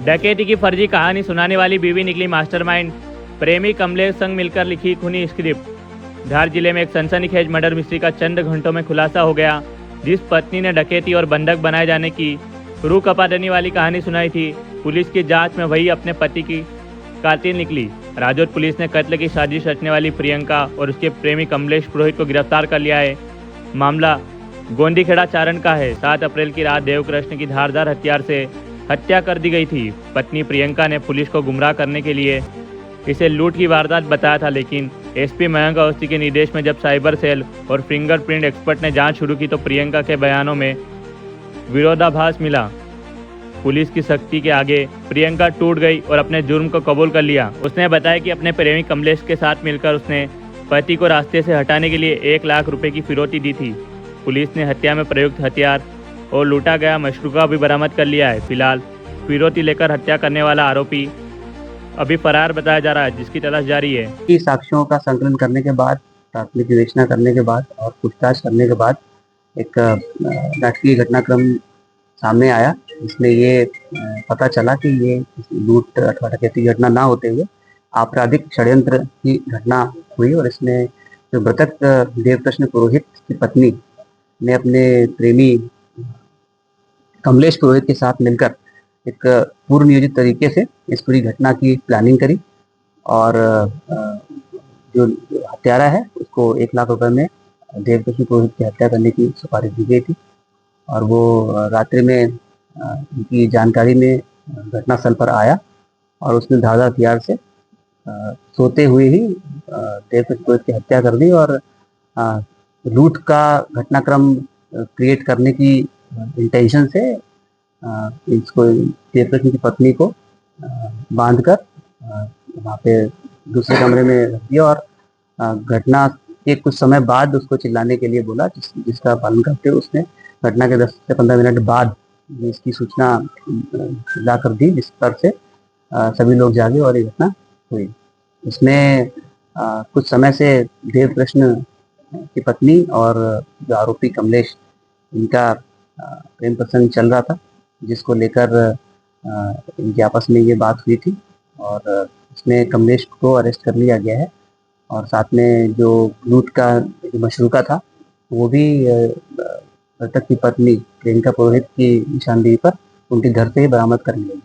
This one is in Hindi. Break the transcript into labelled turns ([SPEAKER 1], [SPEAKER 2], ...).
[SPEAKER 1] डकैती की फर्जी कहानी सुनाने वाली बीवी निकली मास्टरमाइंड। प्रेमी कमलेश संग मिलकर लिखी खूनी स्क्रिप्ट। धार जिले में एक सनसनीखेज मर्डर मिस्ट्री का चंद घंटों में खुलासा हो गया। जिस पत्नी ने डकैती और बंधक बनाए जाने की रूह कपा देने वाली कहानी सुनाई थी, पुलिस की जांच में वही अपने पति की कातिल निकली। राजौर पुलिस ने कत्ल की साजिश रचने वाली प्रियंका और उसके प्रेमी कमलेश पुरोहित को गिरफ्तार कर लिया है। मामला गोंदीखेड़ा चारण का है। 7 अप्रैल की रात देवकृष्ण की धारदार हथियार से हत्या कर दी गई थी। पत्नी प्रियंका ने पुलिस को गुमराह करने के लिए इसे लूट की वारदात बताया था, लेकिन एसपी मयंक अवस्थी के निर्देश में जब साइबर सेल और फिंगरप्रिंट एक्सपर्ट ने जांच शुरू की तो प्रियंका के बयानों में विरोधाभास मिला। पुलिस की सख्ती के आगे प्रियंका टूट गई और अपने जुर्म को कबूल कर लिया। उसने बताया कि अपने प्रेमी कमलेश के साथ मिलकर उसने पति को रास्ते से हटाने के लिए 1 लाख रुपए की फिरौती दी थी। पुलिस ने हत्या में प्रयुक्त हथियार और लूटा गया मशरूका भी बरामद कर लिया है। फिलहाल फिरौती लेकर हत्या करने वाला आरोपी अभी फरार बताया जा रहा है, जिसकी तलाश जारी है।
[SPEAKER 2] की साक्ष्यों का संकलन करने के बाद, प्राथमिक विवेचना करने के बाद और पूछताछ करने के बाद एक नाटकीय घटनाक्रम सामने आया। इसमें ये पता चला कि ये लूट अथवा डकैती की घटना ना होते हुए आपराधिक षड्यंत्र की घटना हुई और इसमें जो मृतक देवकृष्ण पुरोहित की पत्नी ने अपने प्रेमी कमलेश पुरोहित के साथ मिलकर एक पूर्व नियोजित तरीके से इस पूरी घटना की प्लानिंग करी और जो हत्यारा है उसको 1 लाख रुपए में देवकृष्ण पुरोहित की हत्या करने की सुपारी दी गई थी और वो रात्रि में उनकी जानकारी में घटनास्थल पर आया और उसने धारदार हथियार से सोते हुए ही देवकृष्ण पुरोहित की हत्या कर दी और लूट का घटनाक्रम क्रिएट करने की इंटेंशन से इसको देवकृष्ण की पत्नी को बांधकर वहाँ पे दूसरे कमरे में रख दिया और घटना के कुछ समय बाद उसको चिल्लाने के लिए बोला, जिसका पालन करते हुए उसने घटना के 10 से 15 मिनट बाद इसकी सूचना चिल्ला कर दी, जिस पर से सभी लोग जागे और ये घटना हुई। इसमें कुछ समय से देवकृष्ण की पत्नी और जो आरोपी कमलेश, इनका प्रेम प्रसंग चल रहा था, जिसको लेकर इनके आपस में ये बात हुई थी और इसमें कमलेश को अरेस्ट कर लिया गया है और साथ में जो लूट का जो मशरूका था वो भी मृतक की पत्नी प्रियंका पुरोहित की निशानदेही पर उनके घर से ही बरामद कर लिया गया।